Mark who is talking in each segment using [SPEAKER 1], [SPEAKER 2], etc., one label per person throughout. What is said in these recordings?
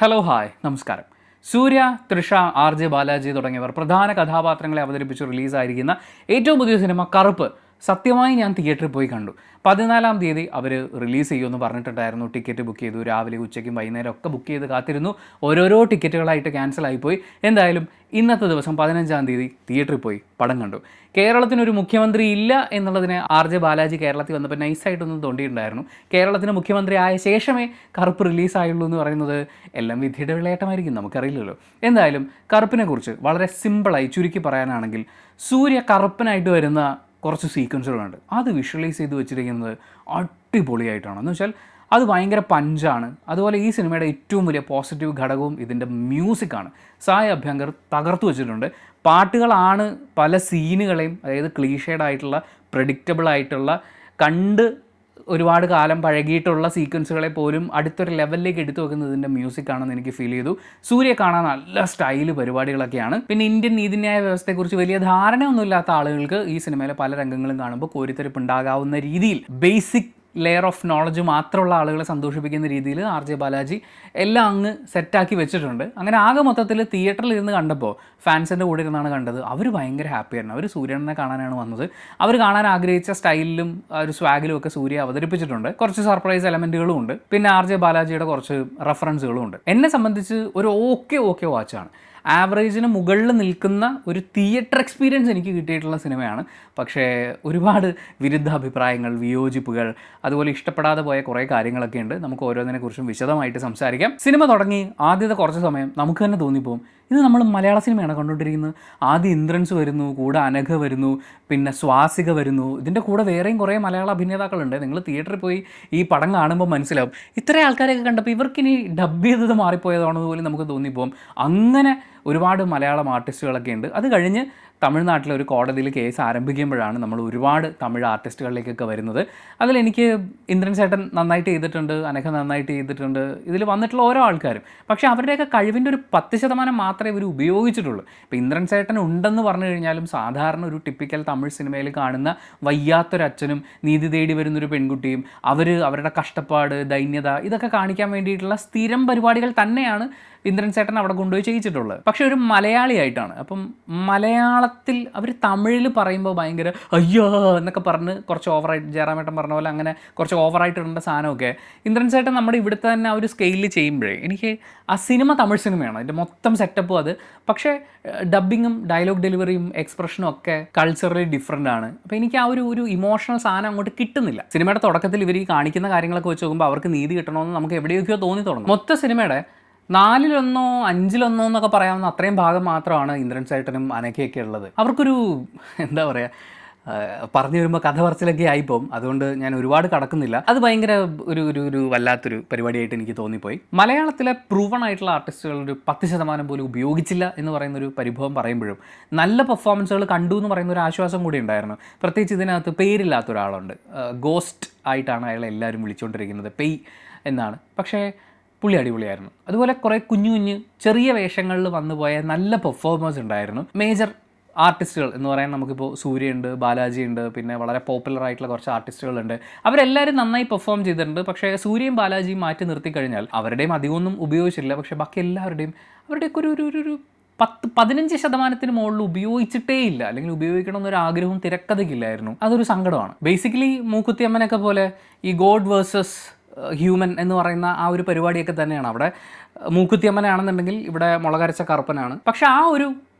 [SPEAKER 1] Hello hi നമസ്കാരം. സൂര്യ, Trisha, R J Balaji തുടങ്ങിയവർ പ്രധാന കഥാപാത്രങ്ങളെ അവതരിപ്പിച്ച് റിലീസായിരിക്കുന്ന ഏറ്റവും പുതിയ സിനിമ കറുപ്പ് സത്യമായി ഞാൻ തിയേറ്ററിൽ പോയി കണ്ടു. 14-ാം തീയതി അവർ റിലീസ് ചെയ്യുമെന്ന് പറഞ്ഞിട്ടുണ്ടായിരുന്നു. ടിക്കറ്റ് ബുക്ക് ചെയ്തു, രാവിലെ ഉച്ചയ്ക്കും വൈകുന്നേരം ഒക്കെ ബുക്ക് ചെയ്ത് കാത്തിരുന്നു. ഓരോരോ ടിക്കറ്റുകളായിട്ട് ക്യാൻസലായി പോയി. എന്തായാലും ഇന്നത്തെ ദിവസം 15-ാം തീയതി തിയേറ്ററിൽ പോയി പടം കണ്ടു. കേരളത്തിനൊരു മുഖ്യമന്ത്രി ഇല്ല എന്നുള്ളതിനെ ആർ ജെ ബാലാജി കേരളത്തിൽ വന്നപ്പോൾ നൈസായിട്ടൊന്നും തോണ്ടിയിട്ടുണ്ടായിരുന്നു. കേരളത്തിന് മുഖ്യമന്ത്രി ആയ ശേഷമേ കറുപ്പ് റിലീസായുള്ളൂ എന്ന് പറയുന്നത് എല്ലാം വിധിയുടെ വിളയാട്ടമായിരിക്കും, നമുക്കറിയില്ലല്ലോ. എന്തായാലും കറുപ്പിനെക്കുറിച്ച് വളരെ സിമ്പിളായി ചുരുക്കി പറയാനാണെങ്കിൽ, സൂര്യ കറുപ്പനായിട്ട് വരുന്ന കുറച്ച് സീക്വൻസുകളുണ്ട്. അത് വിഷ്വലൈസ് ചെയ്ത് വെച്ചിരിക്കുന്നത് അടിപൊളിയായിട്ടാണ്. എന്ന് വെച്ചാൽ അത് ഭയങ്കര പഞ്ചാണ്. അതുപോലെ ഈ സിനിമയുടെ ഏറ്റവും വലിയ പോസിറ്റീവ് ഘടകവും ഇതിൻ്റെ മ്യൂസിക്കാണ്. സായ് അഭ്യങ്കർ തകർത്തു വെച്ചിട്ടുണ്ട്. പാട്ടുകളാണ് പല സീനുകളെയും, അതായത് ക്ലീഷേഡ് ആയിട്ടുള്ള, പ്രെഡിക്റ്റബിൾ ആയിട്ടുള്ള, കണ്ട് ഒരുപാട് കാലം പഴകിയിട്ടുള്ള സീക്വൻസുകളെ പോലും അടുത്തൊരു ലെവലിലേക്ക് എടുത്തു വെക്കുന്നതിൻ്റെ മ്യൂസിക്കാണെന്ന് എനിക്ക് ഫീൽ ചെയ്തു. സൂര്യ കാണാൻ നല്ല സ്റ്റൈല് പരിപാടികളൊക്കെയാണ്. പിന്നെ ഇന്ത്യൻ നീതിന്യായ വ്യവസ്ഥയെക്കുറിച്ച് വലിയ ധാരണയൊന്നുമില്ലാത്ത ആളുകൾക്ക് ഈ സിനിമയിലെ പല രംഗങ്ങളും കാണുമ്പോൾ കോരിത്തരിപ്പ് ഉണ്ടാകാവുന്ന രീതിയിൽ ബേസിക് ലെയർ ഓഫ് നോളജ് മാത്രമുള്ള ആളുകളെ സന്തോഷിപ്പിക്കുന്ന രീതിയിൽ ആർ ജെ ബാലാജി എല്ലാം അങ്ങ് സെറ്റാക്കി വെച്ചിട്ടുണ്ട്. അങ്ങനെ ആകെ മൊത്തത്തിൽ തിയേറ്ററിൽ ഇരുന്ന് കണ്ടപ്പോൾ ഫാൻസിൻ്റെ കൂടെ ഇരുന്നാണ് കണ്ടത്. അവർ ഭയങ്കര ഹാപ്പിയായിരുന്നു. അവർ സൂര്യനെ കാണാനാണ് വന്നത്. അവർ കാണാൻ ആഗ്രഹിച്ച സ്റ്റൈലിലും ഒരു സ്വാഗിലും ഒക്കെ സൂര്യ അവതരിപ്പിച്ചിട്ടുണ്ട്. കുറച്ച് സർപ്രൈസ് എലമെൻറ്റുകളും ഉണ്ട്. പിന്നെ ആർ ജെ ബാലാജിയുടെ കുറച്ച് റെഫറൻസുകളും ഉണ്ട്. എന്നെ സംബന്ധിച്ച് ഒരു ഓക്കെ വാച്ചാണ്. ആവറേജിന് മുകളിൽ നിൽക്കുന്ന ഒരു തിയേറ്റർ എക്സ്പീരിയൻസ് എനിക്ക് കിട്ടിയിട്ടുള്ള സിനിമയാണ്. പക്ഷേ ഒരുപാട് വിരുദ്ധാഭിപ്രായങ്ങൾ, വിയോജിപ്പുകൾ, അതുപോലെ ഇഷ്ടപ്പെടാതെ പോയ കുറേ കാര്യങ്ങളൊക്കെ ഉണ്ട്. നമുക്ക് ഓരോന്നിനെക്കുറിച്ചും വിശദമായിട്ട് സംസാരിക്കാം. സിനിമ തുടങ്ങി ആദ്യത്തെ കുറച്ച് സമയം നമുക്ക് തന്നെ തോന്നിപ്പോവും, ഇത് നമ്മൾ മലയാള സിനിമയാണ് കണ്ടുകൊണ്ടിരിക്കുന്നത്. ആദ്യം ഇന്ദ്രൻസ് വരുന്നു, കൂടെ അനഘ വരുന്നു, പിന്നെ സ്വാസിക വരുന്നു. ഇതിൻ്റെ കൂടെ വേറെയും കുറേ മലയാള അഭിനേതാക്കളുണ്ട്. നിങ്ങൾ തിയേറ്ററിൽ പോയി ഈ പടം കാണുമ്പോൾ മനസ്സിലാവും, ഇത്രയും ആൾക്കാരെയൊക്കെ കണ്ടപ്പോൾ ഇവർക്കിനി ഡബ് ചെയ്തത് മാറിപ്പോയതാണെന്ന് പോലും നമുക്ക് തോന്നിപ്പോവും. അങ്ങനെ ഒരുപാട് മലയാളം ആർട്ടിസ്റ്റുകളൊക്കെ ഉണ്ട്. അത് കഴിഞ്ഞ് തമിഴ്നാട്ടിലെ ഒരു കോടതിയിൽ കേസ് ആരംഭിക്കുമ്പോഴാണ് നമ്മൾ ഒരുപാട് തമിഴ് ആർട്ടിസ്റ്റുകളിലേക്കൊക്കെ വരുന്നത്. അതിലെനിക്ക് ഇന്ദ്രൻ ചേട്ടൻ നന്നായിട്ട് ചെയ്തിട്ടുണ്ട്, അനഘ നന്നായിട്ട് ചെയ്തിട്ടുണ്ട്, ഇതിൽ വന്നിട്ടുള്ള ഓരോ ആൾക്കാരും. പക്ഷേ അവരുടെയൊക്കെ കഴിവിൻ്റെ ഒരു 10% മാത്രമേ ഇവർ ഉപയോഗിച്ചിട്ടുള്ളൂ. ഇപ്പോൾ ഇന്ദ്രൻ ചേട്ടൻ ഉണ്ടെന്ന് പറഞ്ഞു കഴിഞ്ഞാലും സാധാരണ ഒരു ടിപ്പിക്കൽ തമിഴ് സിനിമയിൽ കാണുന്ന വയ്യാത്തൊരച്ഛനും നീതി തേടി വരുന്നൊരു പെൺകുട്ടിയും അവരുടെ കഷ്ടപ്പാട്, ദൈന്യത, ഇതൊക്കെ കാണിക്കാൻ വേണ്ടിയിട്ടുള്ള സ്ഥിരം പരിപാടികൾ തന്നെയാണ് ഇന്ദ്രൻ ചേട്ടൻ അവിടെ കൊണ്ടുപോയി ചെയ്യിച്ചിട്ടുള്ളത്. പക്ഷേ ഒരു മലയാളിയായിട്ടാണ്. അപ്പം മലയാളത്തിൽ അവർ തമിഴിൽ പറയുമ്പോൾ ഭയങ്കര അയ്യോ എന്നൊക്കെ പറഞ്ഞ് കുറച്ച് ഓവറായിട്ട്, ജയറാമേട്ടൻ പറഞ്ഞ പോലെ അങ്ങനെ കുറച്ച് ഓവറായിട്ടുള്ള സാധനമൊക്കെ ഇന്ദ്രൻ ചേട്ടൻ നമ്മുടെ ഇവിടുത്തെ തന്നെ ആ ഒരു സ്കെയിലിൽ ചെയ്യുമ്പോഴേ എനിക്ക് ആ സിനിമ തമിഴ് സിനിമയാണ്, അതിൻ്റെ മൊത്തം സെറ്റപ്പും അത്. പക്ഷേ ഡബ്ബിങ്ങും ഡയലോഗ് ഡെലിവറിയും എക്സ്പ്രഷനും ഒക്കെ കൾച്ചറലി ഡിഫറൻ്റ് ആണ്. അപ്പോൾ എനിക്ക് ആ ഒരു ഇമോഷണൽ സാധനം അങ്ങോട്ട് കിട്ടുന്നില്ല. സിനിമയുടെ തുടക്കത്തിൽ ഇവർ ഈ കാണിക്കുന്ന കാര്യങ്ങളൊക്കെ വെച്ച് നോക്കുമ്പോൾ അവർക്ക് നീതി കിട്ടണമെന്ന് നമുക്ക് എവിടെയൊക്കെയോ തോന്നി തുടങ്ങും. മൊത്തം സിനിമയുടെ 4-1 5-1 എന്നൊക്കെ പറയാവുന്ന അത്രയും ഭാഗം മാത്രമാണ് ഇന്ദ്രൻ ചേട്ടനും അനഘയൊക്കെ ഉള്ളത്. അവർക്കൊരു എന്താ പറയുക, പറഞ്ഞു വരുമ്പോൾ കഥ പറച്ചിലൊക്കെ ആയിപ്പോവും. അതുകൊണ്ട് ഞാൻ ഒരുപാട് കടക്കുന്നില്ല. അത് ഭയങ്കര ഒരു വല്ലാത്തൊരു പരിപാടിയായിട്ട് എനിക്ക് തോന്നിപ്പോയി. മലയാളത്തിലെ പ്രൂവൺ ആയിട്ടുള്ള ആർട്ടിസ്റ്റുകൾ ഒരു 10% പോലും ഉപയോഗിച്ചില്ല എന്ന് പറയുന്നൊരു പരിഭവം പറയുമ്പോഴും നല്ല പെർഫോമൻസുകൾ കണ്ടു എന്ന് പറയുന്ന ഒരു ആശ്വാസം കൂടി ഉണ്ടായിരുന്നു. പ്രത്യേകിച്ച് ഇതിനകത്ത് പേരില്ലാത്ത ഒരാളുണ്ട്. ഗോസ്റ്റ് ആയിട്ടാണ് അയാളെ എല്ലാവരും വിളിച്ചുകൊണ്ടിരിക്കുന്നത്, പെയ് എന്നാണ്. പക്ഷേ പുള്ളി അടിപൊളിയായിരുന്നു. അതുപോലെ കുറേ കുഞ്ഞു ചെറിയ വേഷങ്ങളിൽ വന്നുപോയ നല്ല പെർഫോമേഴ്സ് ഉണ്ടായിരുന്നു. മേജർ ആർട്ടിസ്റ്റുകൾ എന്ന് പറയാൻ നമുക്കിപ്പോൾ സൂര്യയുണ്ട്, ബാലാജിയുണ്ട്, പിന്നെ വളരെ പോപ്പുലർ ആയിട്ടുള്ള കുറച്ച് ആർട്ടിസ്റ്റുകളുണ്ട്. അവരെല്ലാവരും നന്നായി പെർഫോം ചെയ്തിട്ടുണ്ട്. പക്ഷേ സൂര്യയും ബാലാജിയും മാറ്റി നിർത്തി കഴിഞ്ഞാൽ അവരുടെയും അധികമൊന്നും ഉപയോഗിച്ചില്ല. പക്ഷേ ബാക്കി അവരുടെയൊക്കെ ഒരു 10-15% മുകളിൽ ഉപയോഗിച്ചിട്ടേ ഇല്ല, അല്ലെങ്കിൽ ഉപയോഗിക്കണമെന്നൊരു ആഗ്രഹവും തിരക്കഥയ്ക്കില്ലായിരുന്നു. അതൊരു സങ്കടമാണ്. ബേസിക്കലി മൂക്കുത്തിയമ്മനൊക്കെ പോലെ ഈ ഗോഡ് വേഴ്സസ് ഹ്യൂമൻ എന്ന് പറയുന്ന ആ ഒരു പരിപാടിയൊക്കെ തന്നെയാണ്. അവിടെ മൂക്കുത്തിയമ്മനാണെന്നുണ്ടെങ്കിൽ ഇവിടെ മുളകരച്ച കറുപ്പനാണ്. പക്ഷേ ആ ഒരു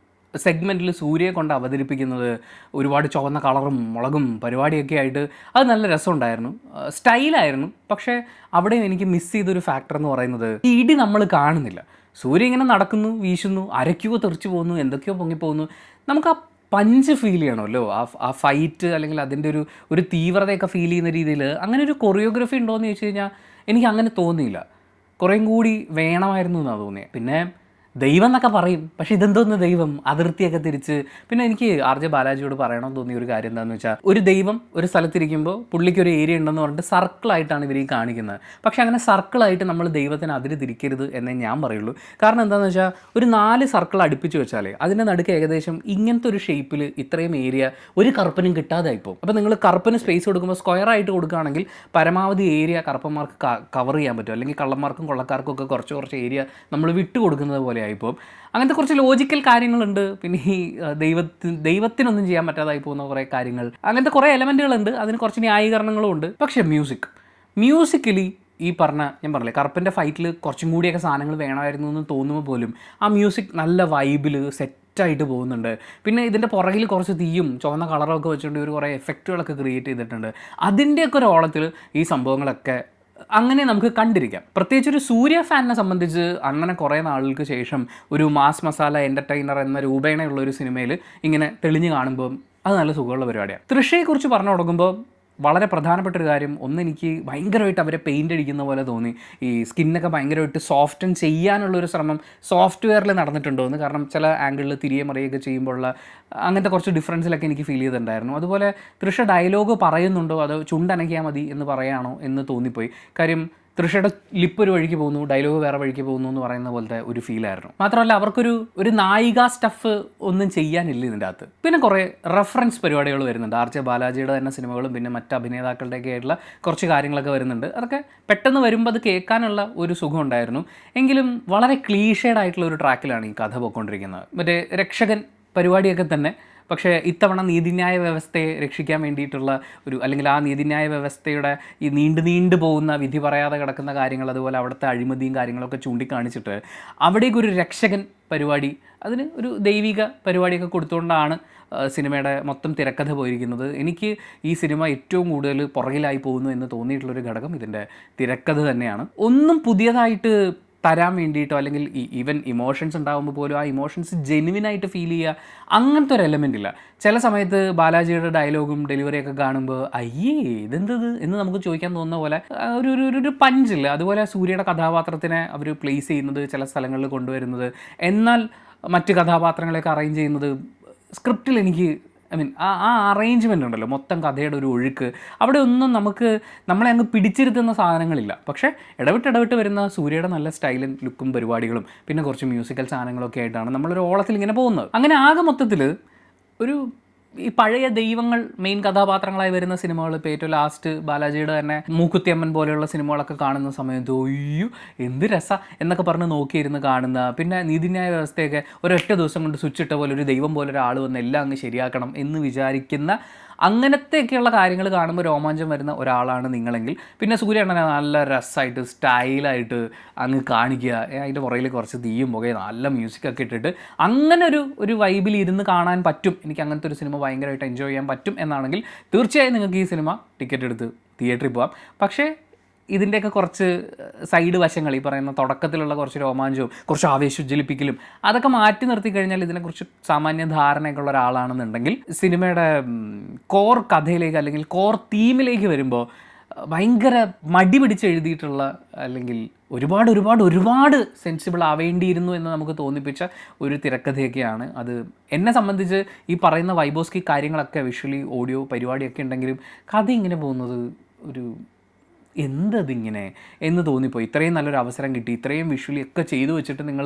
[SPEAKER 1] സെഗ്മെൻറ്റിൽ സൂര്യയെ കൊണ്ട് അവതരിപ്പിക്കുന്നത് ഒരുപാട് ചുവന്ന കളറും മുളകും പരിപാടിയൊക്കെ ആയിട്ട് അത് നല്ല രസമുണ്ടായിരുന്നു, സ്റ്റൈലായിരുന്നു. പക്ഷേ അവിടെയും എനിക്ക് മിസ് ചെയ്തൊരു ഫാക്ടർ എന്ന് പറയുന്നത് ഈ ഇടി നമ്മൾ കാണുന്നില്ല. സൂര്യ ഇങ്ങനെ നടക്കുന്നു, വീശുന്നു, അരയ്ക്കുകയോ തെറിച്ചു പോകുന്നു, എന്തൊക്കെയോ പൊങ്ങിപ്പോകുന്നു. നമുക്ക് ആ പഞ്ച് ഫീൽ ചെയ്യണമല്ലോ, ആ ഫൈറ്റ് അല്ലെങ്കിൽ അതിൻ്റെ ഒരു തീവ്രതയൊക്കെ ഫീൽ ചെയ്യുന്ന രീതിയിൽ. അങ്ങനെ ഒരു കൊറിയോഗ്രഫി ഉണ്ടോയെന്ന് ചോദിച്ചു കഴിഞ്ഞാൽ എനിക്ക് അങ്ങനെ തോന്നിയില്ല. കുറേയും കൂടി വേണമായിരുന്നു എന്നാണ് തോന്നിയത്. പിന്നെ ദൈവം എന്നൊക്കെ പറയും, പക്ഷെ ഇതെന്തോന്ന് ദൈവം, അതിർത്തിയൊക്കെ തിരിച്ച്. പിന്നെ എനിക്ക് ആർ ജെ ബാലാജിയോട് പറയണമെന്ന് തോന്നിയ ഒരു കാര്യം എന്താണെന്ന് വെച്ചാൽ, ഒരു ദൈവം ഒരു സ്ഥലത്തിരിക്കുമ്പോൾ പുള്ളിക്ക് ഒരു ഏരിയ ഉണ്ടെന്ന് പറഞ്ഞിട്ട് സർക്കിളായിട്ടാണ് ഇവർ ഈ കാണിക്കുന്നത്. പക്ഷേ അങ്ങനെ സർക്കിളായിട്ട് നമ്മൾ ദൈവത്തിന് അതിര് തിരിക്കരുത് എന്നേ ഞാൻ പറയുള്ളൂ. കാരണം എന്താണെന്ന് വെച്ചാൽ, ഒരു 4 സർക്കിൾ അടുപ്പിച്ച് വെച്ചാലേ അതിൻ്റെ നടുക്ക് ഏകദേശം ഇങ്ങനത്തെ ഒരു ഷേപ്പിൽ ഇത്രയും ഏരിയ ഒരു കറുപ്പനും കിട്ടാതായിപ്പോൾ. അപ്പോൾ നിങ്ങൾ കറുപ്പിന് സ്പേസ് കൊടുക്കുമ്പോൾ സ്ക്വയറായിട്ട് കൊടുക്കുകയാണെങ്കിൽ പരമാവധി ഏരിയ കറുപ്പന്മാർക്ക് കവർ ചെയ്യാൻ പറ്റും. അല്ലെങ്കിൽ കള്ളന്മാർക്കും കൊള്ളക്കാർക്കും ഒക്കെ കുറച്ച് ഏരിയ നമ്മൾ വിട്ടു കൊടുക്കുന്നത് പോലെ ആയിപ്പോൾ. അങ്ങനത്തെ കുറച്ച് ലോജിക്കൽ കാര്യങ്ങളുണ്ട്. പിന്നെ ഈ ദൈവത്തിനൊന്നും ചെയ്യാൻ പറ്റാതായി പോകുന്ന കുറേ കാര്യങ്ങൾ, അങ്ങനത്തെ കുറേ എലമെൻറ്റുകളുണ്ട്. അതിന് കുറച്ച് ന്യായീകരണങ്ങളും ഉണ്ട്. പക്ഷേ മ്യൂസിക്കലി ഈ ഞാൻ പറഞ്ഞില്ലേ, കറുപ്പിൻ്റെ ഫൈറ്റിൽ കുറച്ചും കൂടിയൊക്കെ സാധനങ്ങൾ വേണമായിരുന്നു എന്ന് തോന്നുമ്പോൾ പോലും ആ മ്യൂസിക് നല്ല വൈബിൽ സെറ്റായിട്ട് പോകുന്നുണ്ട്. പിന്നെ ഇതിൻ്റെ പുറകിൽ കുറച്ച് തീയും ചുവന്ന കളറൊക്കെ വെച്ചുകൊണ്ട് ഒരു കുറേ എഫക്റ്റുകളൊക്കെ ക്രിയേറ്റ് ചെയ്തിട്ടുണ്ട്. അതിൻ്റെയൊക്കെ ഒരു ഓളത്തിൽ ഈ സംഭവങ്ങളൊക്കെ അങ്ങനെ നമുക്ക് കണ്ടിരിക്കാം. പ്രത്യേകിച്ച് ഒരു സൂര്യ ഫാനിനെ സംബന്ധിച്ച് അങ്ങനെ കുറേ നാളുകൾക്ക് ശേഷം ഒരു മാസ് മസാല എൻ്റർടൈനർ എന്ന രൂപേണയുള്ള ഒരു സിനിമയിൽ ഇങ്ങനെ തെളിഞ്ഞ് കാണുമ്പോൾ അത് നല്ല സുഖമുള്ള പരിപാടിയാണ്. തൃഷയെക്കുറിച്ച് പറഞ്ഞു തുടങ്ങുമ്പോൾ വളരെ പ്രധാനപ്പെട്ടൊരു കാര്യം, എനിക്ക് ഭയങ്കരമായിട്ട് അവരെ പെയിൻ്റ് അടിക്കുന്ന പോലെ തോന്നി. ഈ സ്കിന്നൊക്കെ ഭയങ്കരമായിട്ട് സോഫ്റ്റൻ ചെയ്യാനുള്ളൊരു ശ്രമം സോഫ്റ്റ്വെയറിൽ നടന്നിട്ടുണ്ടോ എന്ന്. കാരണം ചില ആംഗിളിൽ തിരികെ മറിയൊക്കെ ചെയ്യുമ്പോഴുള്ള അങ്ങനത്തെ കുറച്ച് ഡിഫറൻസിലൊക്കെ എനിക്ക് ഫീൽ ചെയ്തിട്ടുണ്ടായിരുന്നു. അതുപോലെ തൃഷ ഡയലോഗ് പറയുന്നുണ്ടോ അതോ ചുണ്ടനക്കിയാൽ മതി എന്ന് പറയാണോ എന്ന് തോന്നിപ്പോയി. കാര്യം തൃഷയുടെ ലിപ്പ് ഒരു വഴിക്ക് പോകുന്നു, ഡയലോഗ് വേറെ വഴിക്ക് പോകുന്നു എന്ന് പറയുന്ന പോലത്തെ ഒരു ഫീലായിരുന്നു. മാത്രമല്ല ഒരു നായിക സ്റ്റഫ് ഒന്നും ചെയ്യാനില്ല ഇതിൻ്റെ അകത്ത്. പിന്നെ കുറേ റെഫറൻസ് പരിപാടികൾ വരുന്നുണ്ട്. ആർ ജെ ബാലാജിയുടെ തന്നെ സിനിമകളും പിന്നെ മറ്റ് അഭിനേതാക്കളുടെയൊക്കെ ആയിട്ടുള്ള കുറച്ച് കാര്യങ്ങളൊക്കെ വരുന്നുണ്ട്. അതൊക്കെ പെട്ടെന്ന് വരുമ്പോൾ അത് കേൾക്കാനുള്ള ഒരു സുഖം ഉണ്ടായിരുന്നു. എങ്കിലും വളരെ ക്ലീഷേഡ് ആയിട്ടുള്ള ഒരു ട്രാക്കിലാണ് ഈ കഥ പോയിക്കൊണ്ടിരിക്കുന്നത്. മറ്റേ രക്ഷകൻ പരിപാടിയൊക്കെ തന്നെ, പക്ഷേ ഇത്തവണ നീതിന്യായ വ്യവസ്ഥയെ രക്ഷിക്കാൻ വേണ്ടിയിട്ടുള്ള അല്ലെങ്കിൽ ആ നീതിന്യായ വ്യവസ്ഥയുടെ ഈ നീണ്ടു പോകുന്ന വിധി പറയാതെ കിടക്കുന്ന കാര്യങ്ങൾ, അതുപോലെ അവിടുത്തെ അഴിമതിയും കാര്യങ്ങളൊക്കെ ചൂണ്ടിക്കാണിച്ചിട്ട് അവിടേക്കൊരു രക്ഷകൻ പരിപാടി, അതിന് ഒരു ദൈവിക പരിപാടിയൊക്കെ കൊടുത്തുകൊണ്ടാണ് സിനിമയുടെ മൊത്തം തിരക്കഥ പോയിരിക്കുന്നത്. എനിക്ക് ഈ സിനിമ ഏറ്റവും കൂടുതൽ പുറകിലായി പോകുന്നു എന്ന് തോന്നിയിട്ടുള്ളൊരു ഘടകം ഇതിൻ്റെ തിരക്കഥ തന്നെയാണ്. ഒന്നും പുതിയതായിട്ട് തരാൻ വേണ്ടിയിട്ടോ അല്ലെങ്കിൽ ഈവൻ ഇമോഷൻസ് ഉണ്ടാകുമ്പോൾ പോലും ആ ഇമോഷൻസ് ജെനുവിനായിട്ട് ഫീൽ ചെയ്യുക, അങ്ങനത്തെ ഒരു എലമെൻ്റ് ഇല്ല. ചില സമയത്ത് ബാലാജിയുടെ ഡയലോഗും ഡെലിവറിയൊക്കെ കാണുമ്പോൾ അയ്യേ ഇതെന്തത് എന്ന് നമുക്ക് ചോദിക്കാൻ തോന്നുന്ന പോലെ ഒരു പഞ്ചില്ല. അതുപോലെ സൂര്യയുടെ കഥാപാത്രത്തിനെ അവർ പ്ലേസ് ചെയ്യുന്നത്, ചില സ്ഥലങ്ങളിൽ കൊണ്ടുവരുന്നത്, എന്നാൽ മറ്റ് കഥാപാത്രങ്ങളെയൊക്കെ അറേഞ്ച് ചെയ്യുന്നത് സ്ക്രിപ്റ്റിൽ എനിക്ക് ആ അറേഞ്ച്മെൻ്റ് ഉണ്ടല്ലോ, മൊത്തം കഥയുടെ ഒരു ഒഴുക്ക്, അവിടെ ഒന്നും നമ്മളെ അങ്ങ് പിടിച്ചിരുത്തുന്ന സാധനങ്ങളില്ല. പക്ഷേ ഇടവിട്ട് വരുന്ന സൂര്യയുടെ നല്ല സ്റ്റൈലും ലുക്കും പരിപാടികളും പിന്നെ കുറച്ച് മ്യൂസിക്കൽ സാധനങ്ങളൊക്കെ ആയിട്ടാണ് നമ്മളൊരു ഓളത്തിൽ ഇങ്ങനെ പോകുന്നത്. അങ്ങനെ ആകെ മൊത്തത്തിൽ ഈ പഴയ ദൈവങ്ങൾ മെയിൻ കഥാപാത്രങ്ങളായി വരുന്ന സിനിമകൾ, ഇപ്പോൾ ഏറ്റവും ലാസ്റ്റ് ബാലാജിയുടെ തന്നെ മൂക്കുത്തിയമ്മൻ പോലെയുള്ള സിനിമകളൊക്കെ കാണുന്ന സമയത്ത് ഒയ്യോ എന്ത് രസ എന്നൊക്കെ പറഞ്ഞ് നോക്കിയിരുന്ന് കാണുന്ന, പിന്നെ നീതിന്യായ വ്യവസ്ഥയൊക്കെ ഒരൊറ്റ ദിവസം കൊണ്ട് സ്വിച്ച് ഇട്ട പോലെ ഒരു ദൈവം പോലെ ഒരാൾ വന്ന് എല്ലാം അങ്ങ് ശരിയാക്കണം എന്ന് വിചാരിക്കുന്ന അങ്ങനത്തെയൊക്കെയുള്ള കാര്യങ്ങൾ കാണുമ്പോൾ രോമാഞ്ചം വരുന്ന ഒരാളാണ് നിങ്ങളെങ്കിൽ, പിന്നെ സൂര്യണ്ണനെ നല്ല രസമായിട്ട് സ്റ്റൈലായിട്ട് അങ്ങ് കാണിക്കുക, അതിൻ്റെ പുറകിൽ കുറച്ച് തീയും പുകയും നല്ല മ്യൂസിക്കൊക്കെ ഇട്ടിട്ട് അങ്ങനെ ഒരു വൈബിൽ ഇരുന്ന് കാണാൻ പറ്റും. എനിക്ക് അങ്ങനത്തെ ഒരു സിനിമ ഭയങ്കരമായിട്ട് എൻജോയ് ചെയ്യാൻ പറ്റും എന്നാണെങ്കിൽ തീർച്ചയായും നിങ്ങൾക്ക് ഈ സിനിമ ടിക്കറ്റ് എടുത്ത് തിയേറ്ററിൽ പോകാം. പക്ഷേ ഇതിൻ്റെയൊക്കെ കുറച്ച് സൈഡ് വശങ്ങൾ, ഈ പറയുന്ന തുടക്കത്തിലുള്ള കുറച്ച് രോമാഞ്ചവും കുറച്ച് ആവേശോജ്വലിപ്പിക്കലും അതൊക്കെ മാറ്റി നിർത്തി കഴിഞ്ഞാൽ ഇതിനെക്കുറിച്ച് സാമാന്യ ധാരണയൊക്കെ ഉള്ള ഒരാളാണെന്നുണ്ടെങ്കിൽ സിനിമയുടെ കോർ കഥയിലേക്ക് അല്ലെങ്കിൽ കോർ തീമിലേക്ക് വരുമ്പോൾ ഭയങ്കര മടി പിടിച്ച് എഴുതിയിട്ടുള്ള അല്ലെങ്കിൽ ഒരുപാട് സെൻസിബിൾ ആവേണ്ടിയിരുന്നു എന്ന് നമുക്ക് തോന്നിപ്പിച്ച ഒരു തിരക്കഥയൊക്കെയാണ് അത്. എന്നെ സംബന്ധിച്ച് ഈ പറയുന്ന വൈബോസ്കി കാര്യങ്ങളൊക്കെ വിഷ്വലി ഓഡിയോ പരിപാടിയൊക്കെ ഉണ്ടെങ്കിലും കഥ ഇങ്ങനെ പോകുന്നത് എന്തതിങ്ങനെ എന്ന് തോന്നിപ്പോയി. ഇത്രയും നല്ലൊരു അവസരം കിട്ടി, ഇത്രയും വിഷ്വലി ഒക്കെ ചെയ്തു വെച്ചിട്ട് നിങ്ങൾ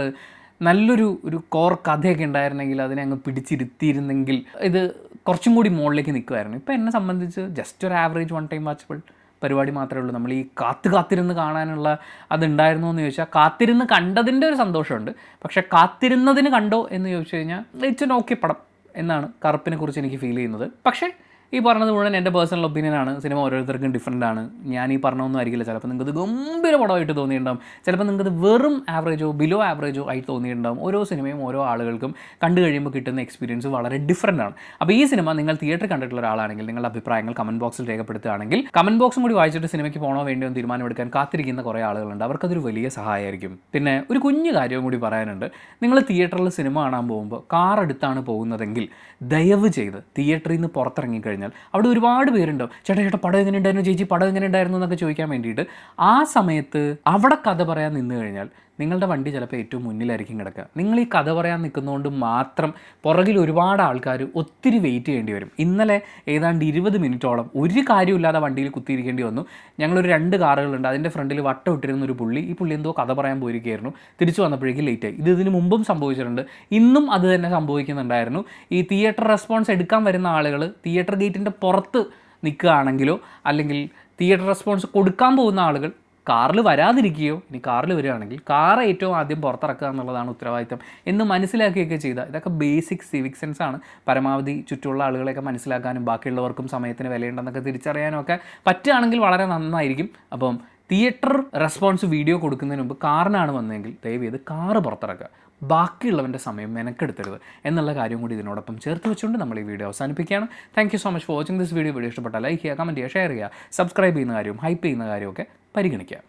[SPEAKER 1] നല്ലൊരു കോർ കഥയൊക്കെ ഉണ്ടായിരുന്നെങ്കിൽ അതിനെ അങ്ങ് പിടിച്ചിരുത്തിയിരുന്നെങ്കിൽ ഇത് കുറച്ചും കൂടി മുകളിലേക്ക് നിൽക്കുമായിരുന്നു. ഇപ്പോൾ എന്നെ സംബന്ധിച്ച് ജസ്റ്റ് ഒരു ആവറേജ് വൺ ടൈം വാച്ചബിൾ പരിപാടി മാത്രമേ ഉള്ളൂ. നമ്മൾ ഈ കാത്തിരുന്ന് കാണാനുള്ള അതുണ്ടായിരുന്നു എന്ന് ചോദിച്ചാൽ കാത്തിരുന്ന് കണ്ടതിൻ്റെ ഒരു സന്തോഷമുണ്ട്. പക്ഷേ കാത്തിരുന്നതിന് കണ്ടോ എന്ന് ചോദിച്ചു കഴിഞ്ഞാൽ ഇറ്റ്സ് എൻ ഓക്കെ പടം എന്നാണ് കറുപ്പിനെ കുറിച്ച് എനിക്ക് ഫീൽ ചെയ്യുന്നത്. പക്ഷേ ഈ പറഞ്ഞത് മുഴുവൻ എൻ്റെ പേഴ്സണൽ ഒപ്പീനിയനാണ്. സിനിമ ഓരോരുത്തർക്കും ഡിഫറൻ്റ് ആണ്. ഞാൻ ഈ പറഞ്ഞൊന്നും ആയിരിക്കില്ല. ചിലപ്പോൾ നിങ്ങൾക്ക് ഗംഭീര പടമായിട്ട് തോന്നിയിട്ടുണ്ടാവും, ചിലപ്പോൾ നിങ്ങൾക്ക് വെറും ആവറേജോ ബിലോ ആവറേജോ ആയിട്ട് തോന്നിയിട്ടുണ്ടാവും. ഓരോ സിനിമയും ഓരോ ആളുകൾക്കും കണ്ടു കഴിയുമ്പോൾ കിട്ടുന്ന എക്സ്പീരിയൻസ് വളരെ ഡിഫറൻ്റ് ആണ്. അപ്പോൾ ഈ സിനിമ നിങ്ങൾ തിയേറ്ററിൽ കണ്ടിട്ടുള്ള ഒരാളാണെങ്കിൽ നിങ്ങളുടെ അഭിപ്രായങ്ങൾ കമൻറ്റ് ബോക്സിൽ രേഖപ്പെടുത്തുകയാണെങ്കിൽ കമൻറ്റ് ബോക്സും കൂടി വായിച്ചിട്ട് സിനിമയ്ക്ക് പോകണോ വേണ്ടിയോ എന്ന് തീരുമാനമെടുക്കാൻ കാത്തിരിക്കുന്ന കുറേ ആളുകളുണ്ട്. അവർക്കതൊരു വലിയ സഹായമായിരിക്കും. പിന്നെ ഒരു കുഞ്ഞു കാര്യവും കൂടി പറയാനുണ്ട്. നിങ്ങൾ തിയേറ്ററിൽ സിനിമ കാണാൻ പോകുമ്പോൾ കാർ എടുത്താണ് പോകുന്നതെങ്കിൽ ദയവ് ചെയ്ത് തിയേറ്ററിൽ നിന്ന് പുറത്തിറങ്ങിക്കഴിഞ്ഞാൽ അവിടെ ഒരുപാട് പേരുണ്ടാവും, ചേട്ടാ പടം എങ്ങനെ ഉണ്ടായിരുന്നു, ചേച്ചി പടം എങ്ങനെ ഉണ്ടായിരുന്നു എന്നൊക്കെ ചോദിക്കാൻ വേണ്ടിയിട്ട്. ആ സമയത്ത് അവിടെ കഥ പറയാൻ നിന്ന് കഴിഞ്ഞാൽ നിങ്ങളുടെ വണ്ടി ചിലപ്പോൾ ഏറ്റവും മുന്നിലായിരിക്കും കിടക്കുക. നിങ്ങൾ ഈ കഥ പറയാൻ നിൽക്കുന്നതുകൊണ്ട് മാത്രം പുറകിൽ ഒരുപാട് ആൾക്കാർ ഒത്തിരി വെയിറ്റ് ചെയ്യേണ്ടി വരും. ഇന്നലെ ഏതാണ്ട് 20 മിനിറ്റോളം ഒരു കാര്യമില്ലാതെ വണ്ടിയിൽ കുത്തിയിരിക്കേണ്ടി വന്നു. ഞങ്ങളൊരു 2 കാറുകളുണ്ട്, അതിൻ്റെ ഫ്രണ്ടിൽ വട്ടം ഇട്ടിരുന്ന ഒരു പുള്ളി, ഈ പുള്ളി എന്തോ കഥ പറയാൻ പോയിരിക്കുകയായിരുന്നു, തിരിച്ചു വന്നപ്പോഴേക്കും ലേറ്റായി. ഇതിന് മുമ്പും സംഭവിച്ചിട്ടുണ്ട്, ഇന്നും അത് തന്നെ സംഭവിക്കുന്നുണ്ടായിരുന്നു. ഈ തിയേറ്റർ റെസ്പോൺസ് എടുക്കാൻ വരുന്ന ആളുകൾ തിയേറ്റർ ഗേറ്റിൻ്റെ പുറത്ത് നിൽക്കുകയാണെങ്കിലോ അല്ലെങ്കിൽ തിയേറ്റർ റെസ്പോൺസ് കൊടുക്കാൻ പോകുന്ന ആളുകൾ കാറിൽ വരാതിരിക്കുകയോ, ഇനി കാറിൽ വരികയാണെങ്കിൽ കാർ ഏറ്റവും ആദ്യം പുറത്തിറക്കുക എന്നുള്ളതാണ് ഉത്തരവാദിത്തം എന്ന് മനസ്സിലാക്കുകയൊക്കെ ചെയ്താൽ ഇതൊക്കെ ബേസിക് സിവിക് സെൻസ് ആണ്. പരമാവധി ചുറ്റുമുള്ള ആളുകളെയൊക്കെ മനസ്സിലാക്കാനും ബാക്കിയുള്ളവർക്കും സമയത്തിന് വിലയുണ്ടെന്നൊക്കെ തിരിച്ചറിയാനും ഒക്കെ പറ്റുകയാണെങ്കിൽ വളരെ നന്നായിരിക്കും. അപ്പം തിയേറ്റർ റെസ്പോൺസ് വീഡിയോ കൊടുക്കുന്നതിന് മുമ്പ് കാറിനാണ് വന്നതെങ്കിൽ ദയവ് ചെയ്ത് കാറ് പുറത്തിറക്കുക, ബാക്കിയുള്ളവൻ്റെ സമയം മെനക്കെടുത്തരുത് എന്നുള്ള കാര്യം കൂടി ഇതിനോടൊപ്പം ചേർത്ത് വെച്ചുകൊണ്ട് നമ്മൾ ഈ വീഡിയോ അവസാനിപ്പിക്കുകയാണ്. Thank you so much for watching this video. Video ഇഷ്ടപ്പെട്ടാൽ ലൈക്ക് ചെയ്യുക, കമൻറ്റ് ചെയ്യുക, ഷെയർ ചെയ്യുക, സബ്സ്ക്രൈബ് ചെയ്യുന്ന കാര്യവും ഹൈപ്പ് ചെയ്യുന്ന കാര്യമൊക്കെ പരിഗണിക്കുക.